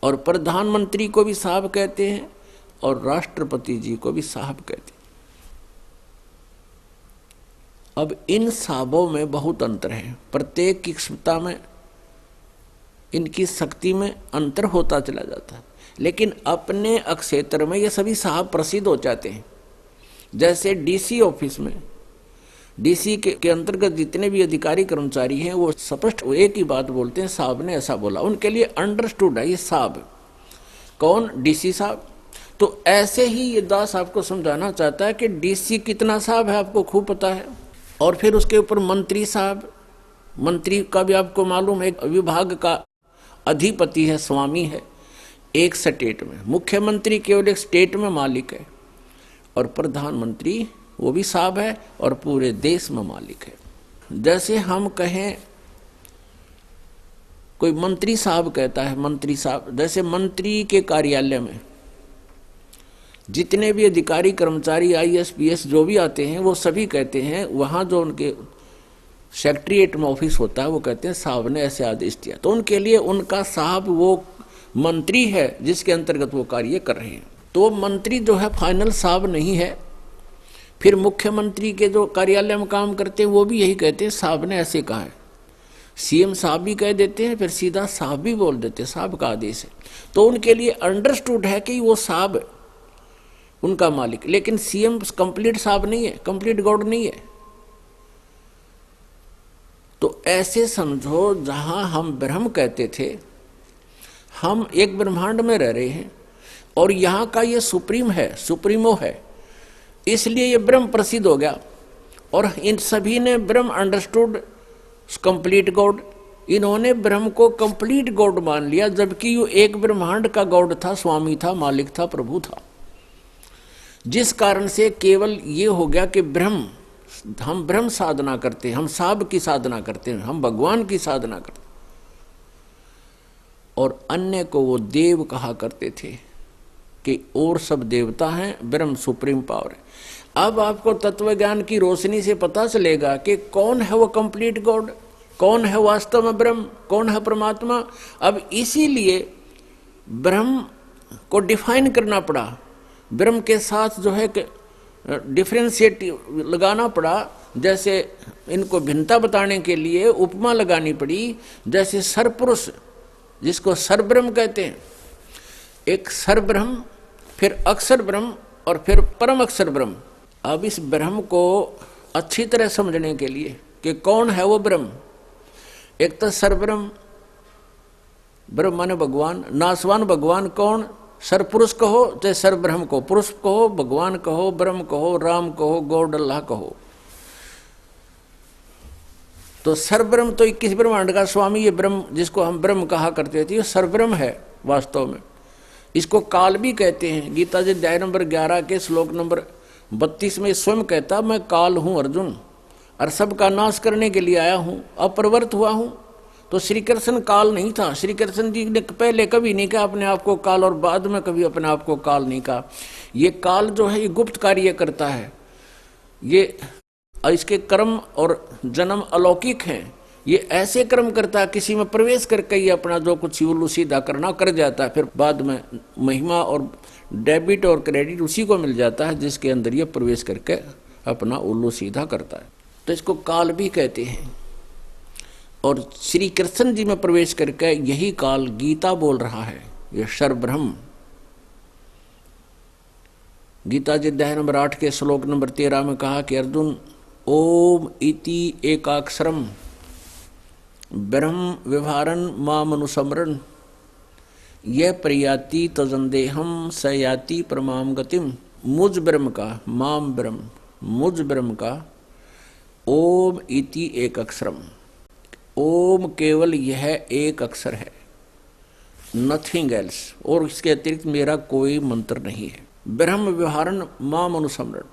और प्रधानमंत्री को भी साहब कहते हैं, और राष्ट्रपति जी को भी साहब कहते हैं। अब इन साहबों में बहुत अंतर है, प्रत्येक की क्षमता में, इनकी शक्ति में अंतर होता चला जाता है, लेकिन अपने क्षेत्र में ये सभी साहब प्रसिद्ध हो जाते हैं। जैसे डीसी ऑफिस में, डीसी के अंतर्गत जितने भी अधिकारी कर्मचारी हैं वो स्पष्ट एक ही बात बोलते हैं, साहब ने ऐसा बोला, उनके लिए अंडरस्टूड है ये साहब। कौन? डीसी साहब। तो ऐसे ही ये दास आपको समझाना चाहता है कि डीसी कितना साहब है आपको खूब पता है, और फिर उसके ऊपर मंत्री साहब, मंत्री का भी आपको मालूम है, विभाग का अधिपति है, स्वामी है एक स्टेट में, मुख्यमंत्री केवल एक स्टेट में मालिक है, और प्रधानमंत्री वो भी साहब है और पूरे देश में मालिक है। जैसे हम कहें कोई मंत्री साहब कहता है, मंत्री साहब, जैसे मंत्री के कार्यालय में जितने भी अधिकारी कर्मचारी आईएएस पीएस जो भी आते हैं वो सभी कहते हैं, वहाँ जो उनके सेक्रेटरीट में ऑफिस होता है वो कहते हैं साहब ने ऐसे आदेश दिया, तो उनके लिए उनका साहब वो मंत्री है जिसके अंतर्गत वो कार्य कर रहे हैं। तो मंत्री जो है फाइनल साहब नहीं है। फिर मुख्यमंत्री के जो कार्यालय में काम करते हैं वो भी यही कहते हैं साहब ने ऐसे कहा है, सीएम साहब भी कह देते हैं, फिर सीधा साहब भी बोल देते हैं, साहब का आदेश है। तो उनके लिए अंडरस्टूड है कि वो साहब उनका मालिक, लेकिन सीएम कंप्लीट साहब नहीं है, कंप्लीट गॉड नहीं है। तो ऐसे समझो, जहां हम ब्रह्म कहते थे, हम एक ब्रह्मांड में रह रहे हैं, और यहाँ का ये सुप्रीम है, सुप्रीमो है, इसलिए ये ब्रह्म प्रसिद्ध हो गया। और इन सभी ने ब्रह्म अंडरस्टूड कंप्लीट गॉड, इन्होंने ब्रह्म को कंप्लीट गॉड मान लिया, जबकि ये एक ब्रह्मांड का गॉड था, स्वामी था, मालिक था, प्रभु था। जिस कारण से केवल ये हो गया कि ब्रह्म, हम ब्रह्म साधना करते हैं, हम साहब की साधना करते हैं, हम भगवान की साधना करते हैं, और अन्य को वो देव कहा करते थे कि और सब देवता हैं, ब्रह्म सुप्रीम पावर है। अब आपको तत्व ज्ञान की रोशनी से पता चलेगा कि कौन है वो कंप्लीट गॉड, कौन है वास्तव में ब्रह्म, कौन है परमात्मा। अब इसीलिए ब्रह्म को डिफाइन करना पड़ा, ब्रह्म के साथ जो है डिफरेंशिएट लगाना पड़ा। जैसे इनको भिन्नता बताने के लिए उपमा लगानी पड़ी, जैसे सरपुरुष जिसको सरब्रह्म कहते हैं, एक सरब्रह्म, फिर अक्षर ब्रह्म और फिर परम अक्षर ब्रह्म। अब इस ब्रह्म को अच्छी तरह समझने के लिए कि कौन है वो ब्रह्म, एक तो सरब्रह्म, ब्रह्म माने भगवान, नासवान भगवान कौन, सरपुरुष कहो चाहे सरब्रह्म को, पुरुष कहो, भगवान कहो, ब्रह्म कहो, राम कहो, गॉड अल्लाह कहो। तो सरब्रह्म तो 21 ब्रह्मांड का स्वामी, ये ब्रह्म जिसको हम ब्रह्म कहा करते थे, ये सरब्रह्म है वास्तव में। इसको काल भी कहते हैं। गीता जी अध्याय नंबर 11 के श्लोक नंबर 32 में स्वयं कहता, मैं काल हूं अर्जुन, और सबका नाश करने के लिए आया हूं, अपरिवर्त हुआ हूं। तो श्री कृष्ण काल नहीं था। श्री कृष्ण जी ने पहले कभी नहीं कहा अपने आप को काल, और बाद में कभी अपने आप को काल नहीं कहा। ये काल जो है ये गुप्त कार्य करता है, ये इसके कर्म और जन्म अलौकिक हैं। ये ऐसे कर्म करता है, किसी में प्रवेश करके ये अपना जो कुछ उल्लू सीधा करना कर जाता है, फिर बाद में महिमा और डेबिट और क्रेडिट उसी को मिल जाता है जिसके अंदर ये प्रवेश करके अपना उल्लू सीधा करता है। तो इसको काल भी कहते हैं। और श्री कृष्ण जी में प्रवेश करके यही काल गीता बोल रहा है, ये सरब्रह्म। गीता जी अध्याय नंबर 8 के श्लोक नंबर 13 में कहा कि अर्जुन, ओम इति एकाक्षरम ब्रह्म व्यवहारन माम अनुसमरण यह प्रयाति तजंदेहम स याति परमाम गतिम। मुझ ब्रह्म का, माम ब्रह्म, मुझ ब्रह्म का ओम इति एक अक्षरम, ओम केवल यह एक अक्षर है, नथिंग एल्स, और इसके अतिरिक्त मेरा कोई मंत्र नहीं है। ब्रह्म व्यवहारन माम अनुसमरण,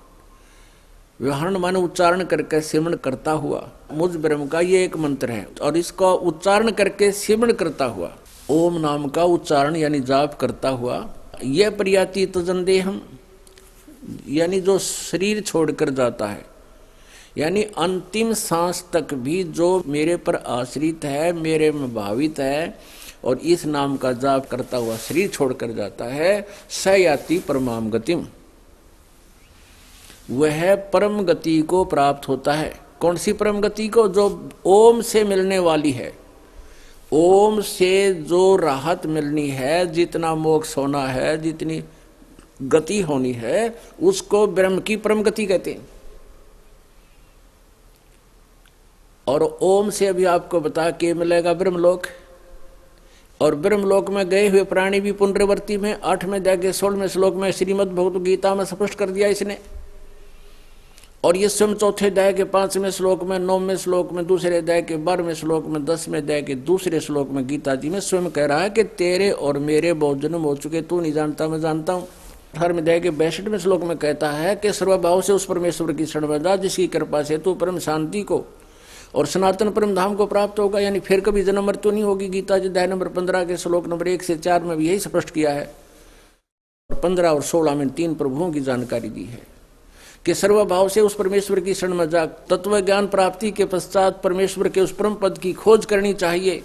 व्यवहारण माने उच्चारण करके सिमरण करता हुआ, मुझ ब्रह्म का ये एक मंत्र है, और इसका उच्चारण करके सिमरण करता हुआ, ओम नाम का उच्चारण यानी जाप करता हुआ, यह प्रयाति तजंदेहम यानी जो शरीर छोड़कर जाता है, यानी अंतिम सांस तक भी जो मेरे पर आश्रित है, मेरे में भावित है और इस नाम का जाप करता हुआ शरीर छोड़कर जाता है, स याति परमाम गतिम, वह परम गति को प्राप्त होता है। कौन सी परम गति को? जो ओम से मिलने वाली है। ओम से जो राहत मिलनी है, जितना मोक्ष होना है, जितनी गति होनी है, उसको ब्रह्म की परम गति कहते हैं। और ओम से अभी आपको बता के मिलेगा ब्रह्मलोक, और ब्रह्मलोक में गए हुए प्राणी भी पुनरावृत्ति में 8वें अध्याय के 16वें श्लोक में श्रीमद् भगवत गीता में स्पष्ट कर दिया इसने। और ये स्वयं 4थे अध्याय के 5वें श्लोक में, 9वें श्लोक में, 2रे अध्याय के 12वें श्लोक में, 10वें अध्याय के 2रे श्लोक में गीता जी में स्वयं कह रहा है कि तेरे और मेरे बहुत जन्म हो चुके, तू नहीं जानता मैं जानता हूँ। 18वें अध्याय के 62वें श्लोक में कहता है कि सर्वभाव से उस परमेश्वर की शरण में जा जिसकी कृपा से तू परम शांति को और सनातन परम धाम को प्राप्त होगा, यानी फिर कभी जन्म मृत्यु नहीं होगी। गीता जी अध्याय नंबर 15 के श्लोक नंबर 1 से 4 में भी यही स्पष्ट किया है। 15 और 16 में 3 प्रभुओं की जानकारी दी है कि सर्वभाव से उस परमेश्वर की शरण में जा, तत्व ज्ञान प्राप्ति के पश्चात परमेश्वर के उस परम पद की खोज करनी चाहिए,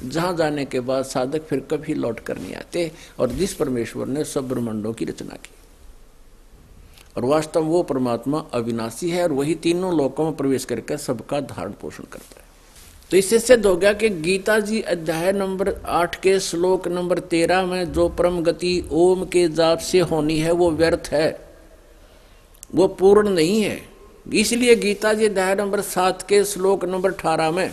जहां जाने के बाद साधक फिर कभी लौट कर नहीं आते, और जिस परमेश्वर ने सब ब्रह्मांडों की रचना की। और वास्तव वो परमात्मा अविनाशी है, और वही तीनों लोकों में प्रवेश करके सबका धारण पोषण करता है। तो इससे सिद्ध हो गया कि गीता जी अध्याय नंबर 8 के श्लोक नंबर 13 में जो परम गति ओम के जाप से होनी है वो व्यर्थ है, वो पूर्ण नहीं है। इसलिए गीता जी अध्याय नंबर 7 के श्लोक नंबर 18 में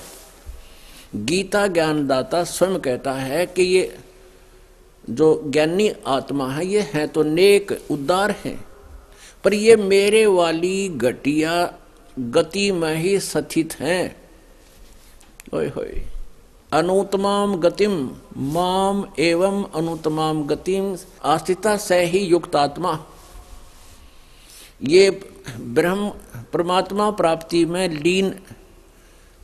गीता ज्ञानदाता स्वयं कहता है कि ये जो ज्ञानी आत्मा है ये है तो नेक उद्धार है, पर ये मेरे वाली घटिया गति में ही स्थित हैं। ओए होए, अनुत्तमाम गतिम माम एवं अनुत्तमाम गतिम आस्थिता से ही युक्त आत्मा। ये ब्रह्म परमात्मा प्राप्ति में लीन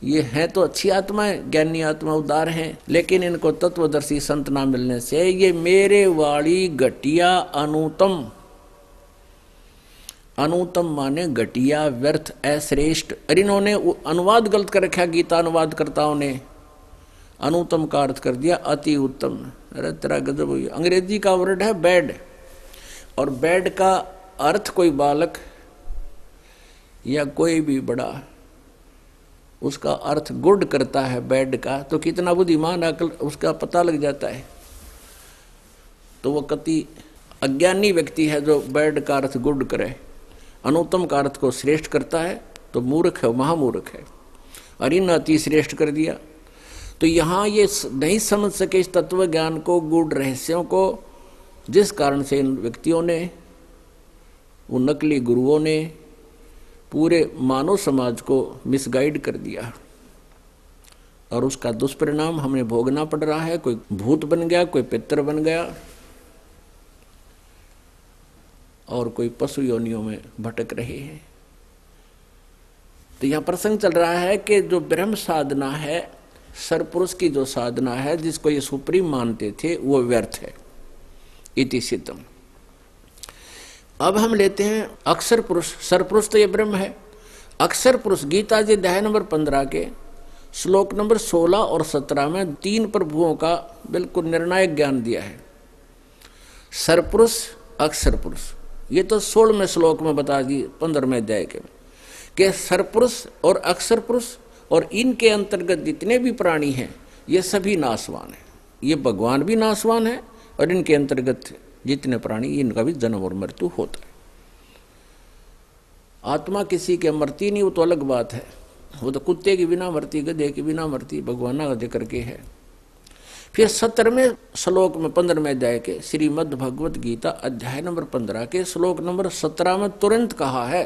ये है तो अच्छी आत्मा है, ज्ञानी आत्मा उदार हैं, लेकिन इनको तत्वदर्शी संत ना मिलने से ये मेरे वाली घटिया अनुतम, अनुतम माने घटिया व्यर्थ अश्रेष्ठ। अरे इन्होंने अनुवाद गलत कर रखा, गीता अनुवादकर्ताओं ने अनुतम का अर्थ कर दिया अति उत्तम। अरे तेरा गजब हुई। अंग्रेजी का वर्ड है बैड, और बैड का अर्थ कोई बालक या कोई भी बड़ा उसका अर्थ गुड करता है बैड का, तो कितना बुद्धिमान अकल उसका पता लग जाता है। तो वो कति अज्ञानी व्यक्ति है जो बैड का अर्थ गुड करे, अनुत्तम का अर्थ को श्रेष्ठ करता है, तो मूर्ख है, महामूर्ख है। और इन अति श्रेष्ठ कर दिया। तो यहाँ ये नहीं समझ सके इस तत्व ज्ञान को, गूढ़ रहस्यों को, जिस कारण से इन व्यक्तियों ने, उन नकली गुरुओं ने पूरे मानव समाज को मिसगाइड कर दिया। और उसका दुष्परिणाम हमें भोगना पड़ रहा है। कोई भूत बन गया, कोई पितर बन गया, और कोई पशु योनियों में भटक रहे हैं। तो यह प्रसंग चल रहा है कि जो ब्रह्म साधना है, सरपुरुष की जो साधना है, जिसको ये सुप्रीम मानते थे, वो व्यर्थ है। इति सिद्धम। अब हम लेते हैं अक्षर पुरुष। सरपुरुष तो ये ब्रह्म है। अक्षर पुरुष गीता जी अध्याय नंबर 15 के श्लोक नंबर 16 और 17 में 3 प्रभुओं का बिल्कुल निर्णायक ज्ञान दिया है। सरपुरुष, अक्षर पुरुष, ये तो 16वें श्लोक में बता दी 15वें अध्याय के सरपुरुष और अक्षर पुरुष और इनके अंतर्गत जितने भी प्राणी हैं ये सभी नाशवान हैं। ये भगवान भी नाशवान है और इनके अंतर्गत जितने प्राणी, इनका भी जन्म और मृत्यु होता है। आत्मा किसी के मरती नहीं, वो तो अलग बात है। वो तो कुत्ते की बिना मरती, गधे की बिना मरती, भगवान का जिक्र के है। फिर 17वें श्लोक में 15वें अध्याय के श्रीमद् भगवत गीता अध्याय नंबर 15 के श्लोक नंबर 17 में तुरंत कहा है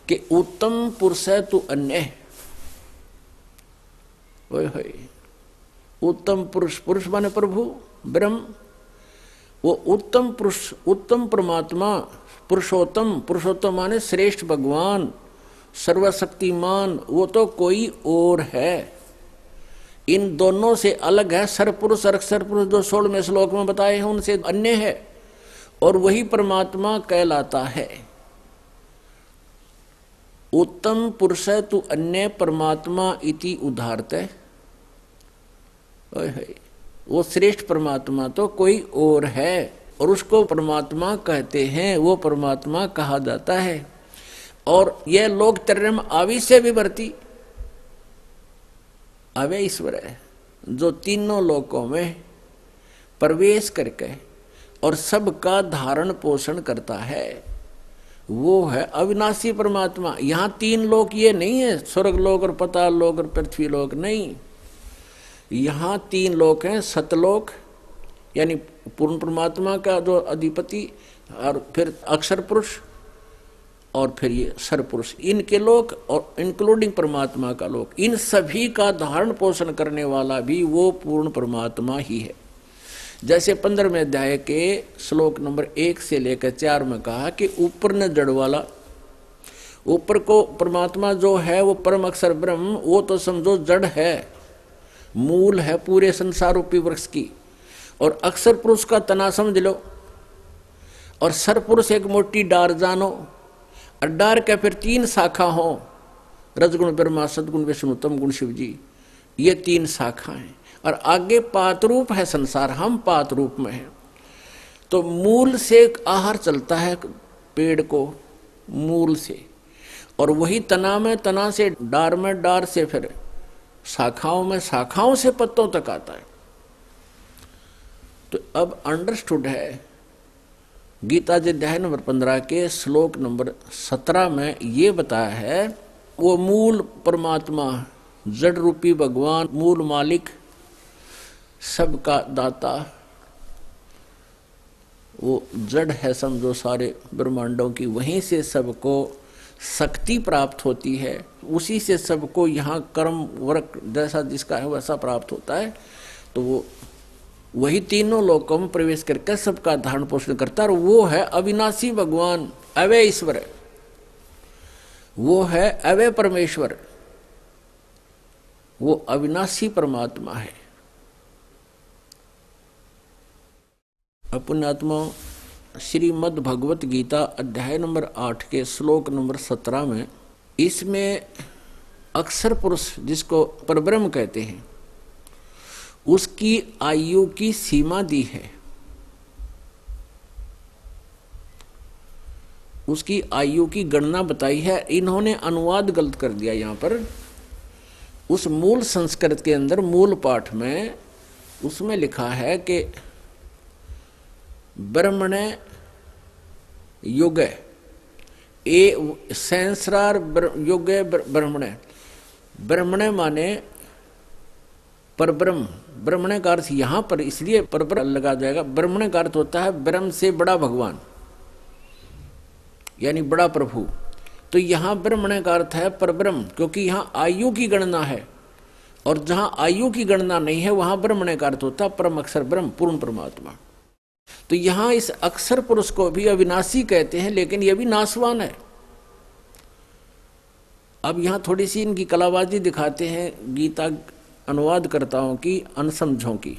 कि उत्तम पुरुष है तू अन्य। उत्तम पुरुष, पुरुष माने प्रभु ब्रह्म, वो उत्तम पुरुष, उत्तम परमात्मा, पुरुषोत्तम, पुरुषोत्तम माने श्रेष्ठ भगवान, सर्वशक्तिमान, वो तो कोई और है। इन दोनों से अलग है। सरपुरुष और अक्षर पुरुष जो 16वें श्लोक में बताए हैं उनसे अन्य है, और वही परमात्मा कहलाता है। उत्तम पुरुष तु अन्य परमात्मा इति उदाहरते। वो श्रेष्ठ परमात्मा तो कोई और है और उसको परमात्मा कहते हैं, वो परमात्मा कहा जाता है। और यह लोक त्रयम आवी से विवर्ती, अवे ईश्वर है जो तीनों लोकों में प्रवेश करके और सबका धारण पोषण करता है, वो है अविनाशी परमात्मा। यहाँ 3 लोक ये नहीं है, स्वर्ग लोक और पाताल लोक और पृथ्वी लोक नहीं। यहाँ 3 लोक हैं, सतलोक यानी पूर्ण परमात्मा का जो अधिपति, और फिर अक्षर पुरुष, और फिर ये सरपुरुष, इनके लोक और इंक्लूडिंग परमात्मा का लोक, इन सभी का धारण पोषण करने वाला भी वो पूर्ण परमात्मा ही है। जैसे 15वें अध्याय के श्लोक नंबर 1 से लेकर 4 में कहा कि ऊपर न जड़ वाला, ऊपर को परमात्मा जो है वो परम अक्षर ब्रह्म, वो तो समझो जड़ है, मूल है पूरे संसार रूपी वृक्ष की। और अक्षर पुरुष का तना समझ लो, और सरपुरुष एक मोटी डार जानो, और डार के फिर 3 शाखा हो, रजगुण ब्रह्मा, सदगुण विष्णु, तम गुण शिव जी, ये 3 शाखा हैं। और आगे पात रूप है संसार, हम पात रूप में हैं। तो मूल से आहार चलता है पेड़ को, मूल से, और वही तना में, तना से डार में, डार से फिर शाखाओं में, शाखाओं से पत्तों तक आता है। तो अब अंडरस्टूड है। गीता जी अध्याय नंबर 15 के श्लोक नंबर 17 में ये बताया है, वो मूल परमात्मा, जड़ रूपी भगवान, मूल मालिक, सबका दाता, वो जड़ है समझो सारे ब्रह्मांडों की। वहीं से सबको शक्ति प्राप्त होती है, उसी से सबको यहाँ कर्म वर्क जैसा जिसका है वैसा प्राप्त होता है। तो वो वही तीनों लोकों में प्रवेश करके सबका धारण पोषण करता है। और वो है अविनाशी भगवान, अवय ईश्वर, वो है अवय परमेश्वर, वो अविनाशी परमात्मा है। पुण्यात्मा, श्रीमद् भगवत गीता अध्याय नंबर 8 के श्लोक नंबर 17 में, इसमें अक्षर पुरुष जिसको परब्रह्म कहते हैं, उसकी आयु की सीमा दी है। उसकी आयु की गणना बताई है। इन्होंने अनुवाद गलत कर दिया यहाँ पर। उस मूल संस्कृत के अंदर, मूल पाठ में, उसमें लिखा है कि ब्रह्मणे युग ए सहस्रार युग ब्रह्मणे। ब्रह्मणे माने परब्रह्म। ब्रह्मणे का अर्थ यहां पर इसलिए परब्रह्म लगा जाएगा, ब्रह्मणे का अर्थ होता है ब्रह्म से बड़ा भगवान, यानी बड़ा प्रभु। तो यहां ब्रह्मणे का अर्थ है परब्रह्म, क्योंकि यहां आयु की गणना है, और जहां आयु की गणना नहीं है वहां ब्रह्मणे का अर्थ होता है परम अक्षर ब्रह्म, पूर्ण परमात्मा। तो यहां इस अक्षर पुरुष को भी अविनाशी कहते हैं, लेकिन यह भी नाशवान है। अब यहां थोड़ी सी इनकी कलाबाजी दिखाते हैं गीता अनुवादकर्ताओं की, अनसमझों की।